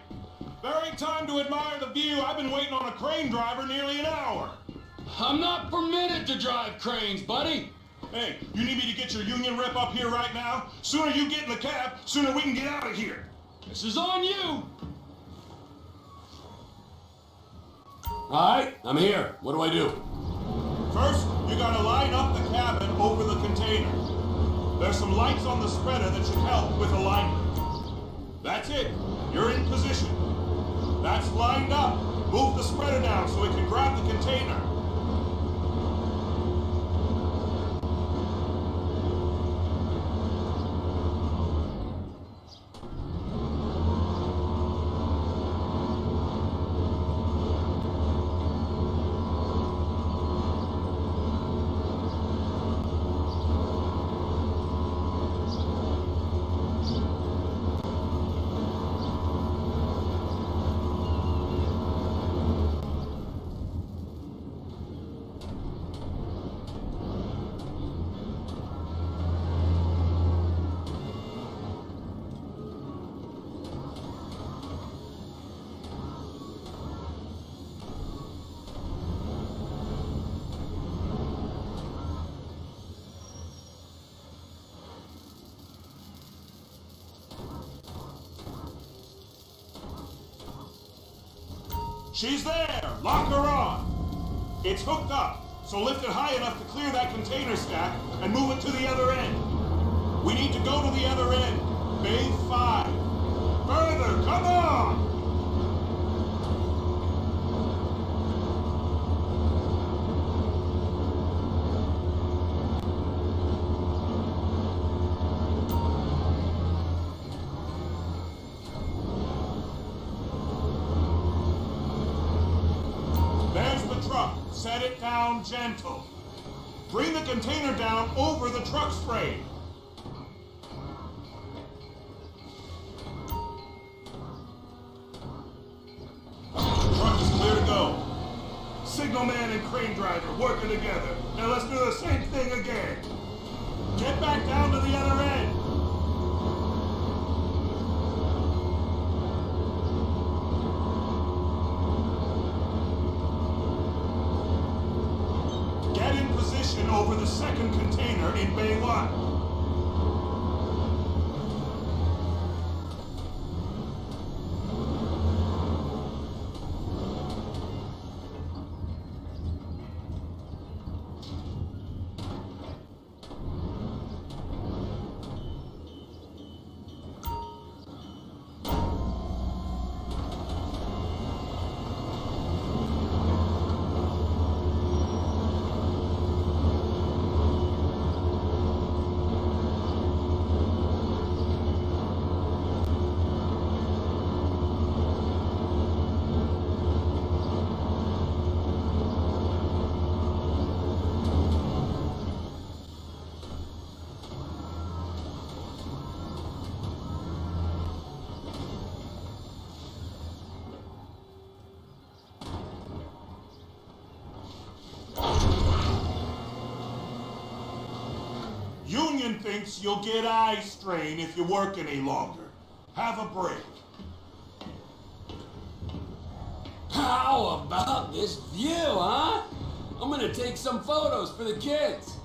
There ain't time to admire the view. I've been waiting on a crane driver nearly an hour. I'm not permitted to drive cranes, buddy. Hey, you need me to get your union rep up here right now? Sooner you get in the cab, sooner we can get out of here. This is on you. All right, I'm here. What do I do? First, you gotta line up the cabin over the container. There's some lights on the spreader that should help with alignment. That's it. You're in position. That's lined up. Move the spreader down so it can grab the container. She's there! Lock her on! It's hooked up, so lift it high enough to clear that container stack and move it to the other end. We need to go to the other end. Bay 5. Further, come on! Set it down gentle. Bring the container down over the truck's frame. Truck is clear to go. Signalman and crane driver working together. Now let's do the same thing again. Get back down to the other end. Over the second container in Bay 1. Union thinks you'll get eye strain if you work any longer. Have a break. How about this view, huh? I'm gonna take some photos for the kids.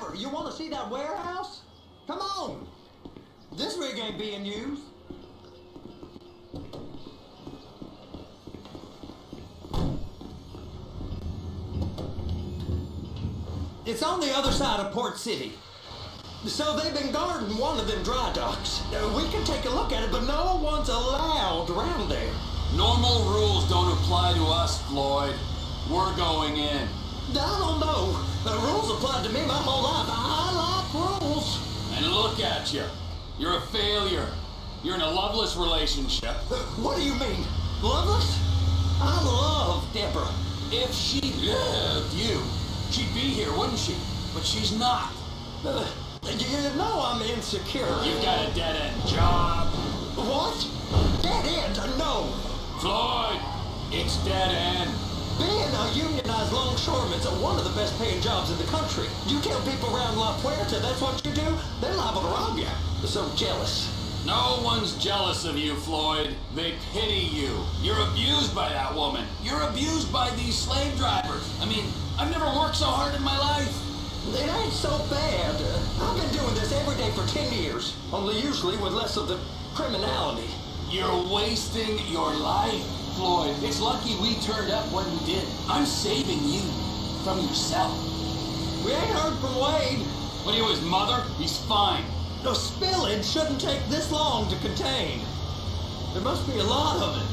Sure, you want to see that warehouse? Come on. This rig ain't being used. It's on the other side of Port City. So they've been guarding one of them dry docks. We can take a look at it, but no one's allowed around there. Normal rules don't apply to us, Floyd. We're going in. I don't know. The rules applied to me my whole life. I like rules. And look at you. You're a failure. You're in a loveless relationship. What do you mean? Loveless? I love Deborah. If she loved you, she'd be here, wouldn't she? But she's not. You know I'm insecure. You've got a dead-end job. What? Dead end? No. Floyd, it's dead end. Being a unionized longshoreman's one of the best paying jobs in the country. You tell people around La Puerta that's what you do, they're liable to rob you. They're so jealous. No one's jealous of you, Floyd. They pity you. You're abused by that woman. You're abused by these slave drivers. I mean, I've never worked so hard in my life. It ain't so bad. I've been doing this every day for 10 years, only usually with less of the criminality. You're wasting your life, Floyd. It's lucky we turned up when we did. I'm saving you from yourself. We ain't heard from Wade. What are you, his mother? He's fine. The spillage shouldn't take this long to contain. There must be a lot of it.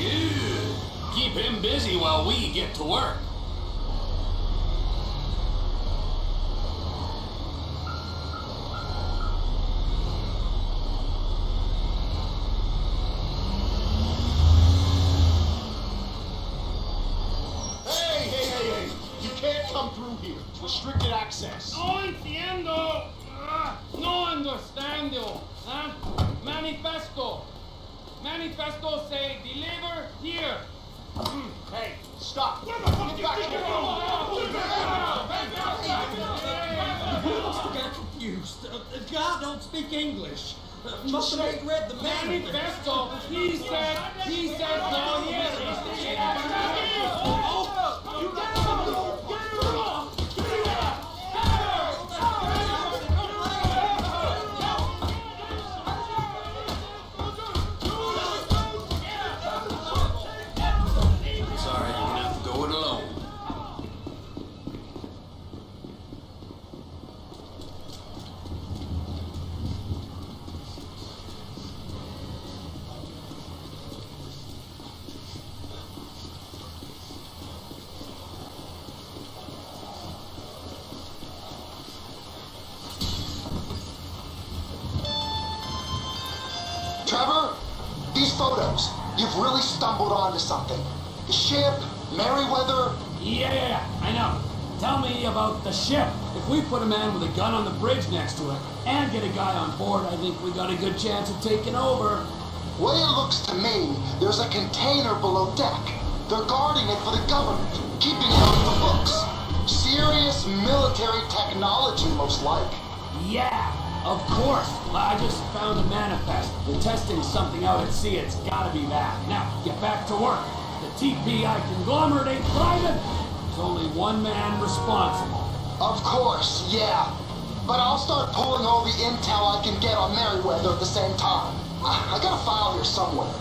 Good. Keep him busy while we get to work. Hey! You can't come through here. It's restricted access. No entiendo. No understando. Manifesto. Manifesto say deliver here. Hey, stop. Where the fuck Get back you here. I got confused. God don't speak English. Must have ain't read the manifest. Manifesto. He said no Sorry, you're gonna have to go it alone. Trevor, these photos, you've really stumbled onto something. The ship, Merryweather. Yeah, I know. Tell me about the ship. If we put a man with a gun on the bridge next to it and get a guy on board, I think we got a good chance of taking over. Way it looks to me, there's a container below deck. They're guarding it for the government, keeping it on the books. Serious military technology, most like. Yeah, of course. I just found a manifest. They're testing something out at sea. It's gotta be that. Now, get back to work. The TPI conglomerate ain't private. There's only one man responsible. Of course, yeah. But I'll start pulling all the intel I can get on Merryweather at the same time. I got a file here somewhere.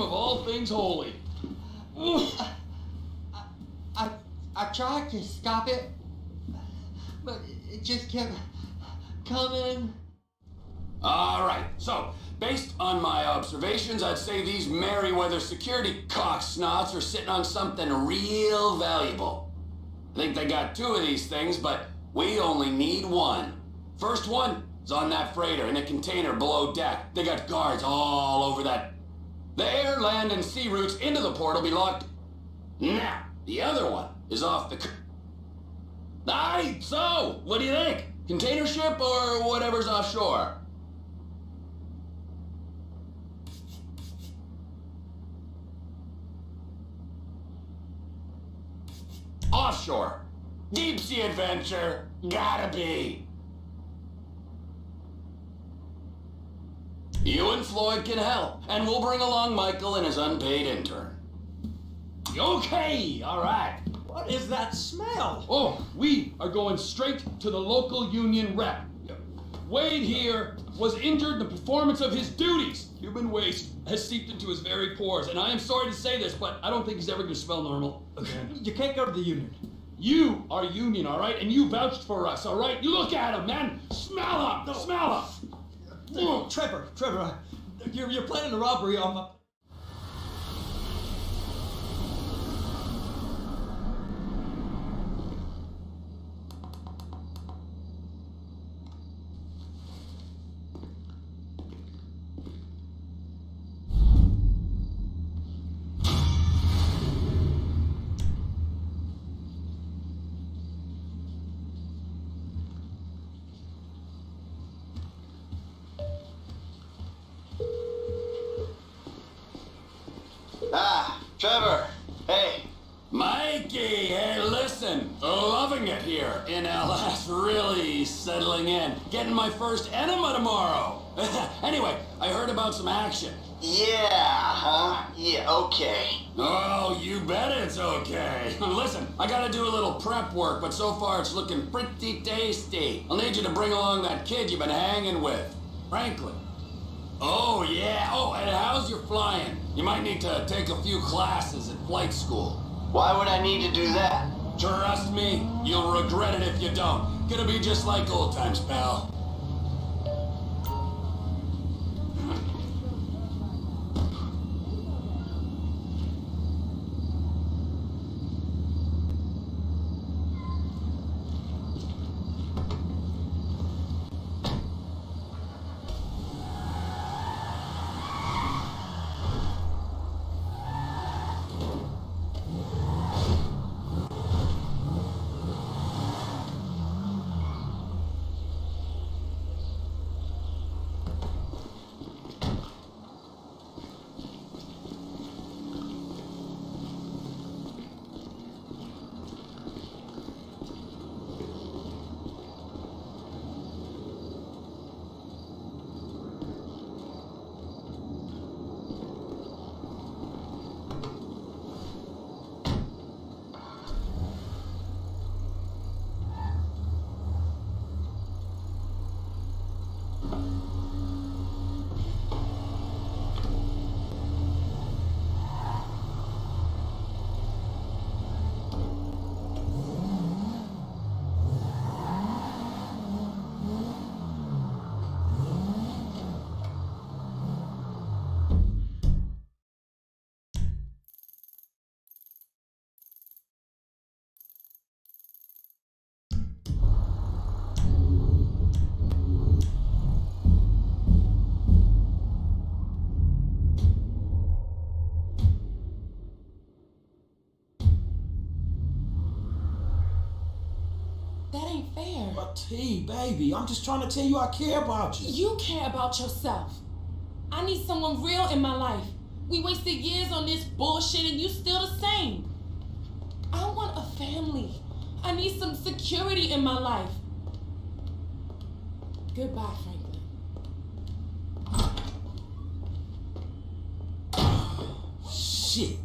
name of all things holy. I tried to stop it, but it just kept coming. All right, so based on my observations, I'd say these Merryweather security cocksnots are sitting on something real valuable. I think they got 2 of these things, but we only need 1. First one is on that freighter in a container below deck. They got guards all over that. The air, land, and sea routes into the port will be locked. Now, the other one is off the... Aye, so, what do you think? Container ship or whatever's offshore? Offshore. Deep sea adventure. Gotta be. You and Floyd can help, and we'll bring along Michael and his unpaid intern. Okay, all right. What is that smell? Oh, we are going straight to the local union rep. Wade here was injured in the performance of his duties. Human waste has seeped into his very pores, and I am sorry to say this, but I don't think he's ever going to smell normal again. You can't go to the union. You are union, all right? And you vouched for us, all right? You look at him, man. Smell him. No. Smell him. Trevor, you're planning a robbery on my... Trevor, hey. Mikey, hey, listen. Loving it here in LS. Really settling in. Getting my first enema tomorrow. Anyway, I heard about some action. Yeah, huh? Yeah, okay. Oh, you bet it's okay. Listen, I gotta do a little prep work, but so far it's looking pretty tasty. I'll need you to bring along that kid you've been hanging with, Franklin. Oh, yeah. Oh, and how's your flying? You might need to take a few classes at flight school. Why would I need to do that? Trust me, you'll regret it if you don't. Gonna be just like old times, pal. That ain't fair. But T, baby, I'm just trying to tell you I care about you. You care about yourself. I need someone real in my life. We wasted years on this bullshit and you still the same. I want a family. I need some security in my life. Goodbye, Franklin. Shit.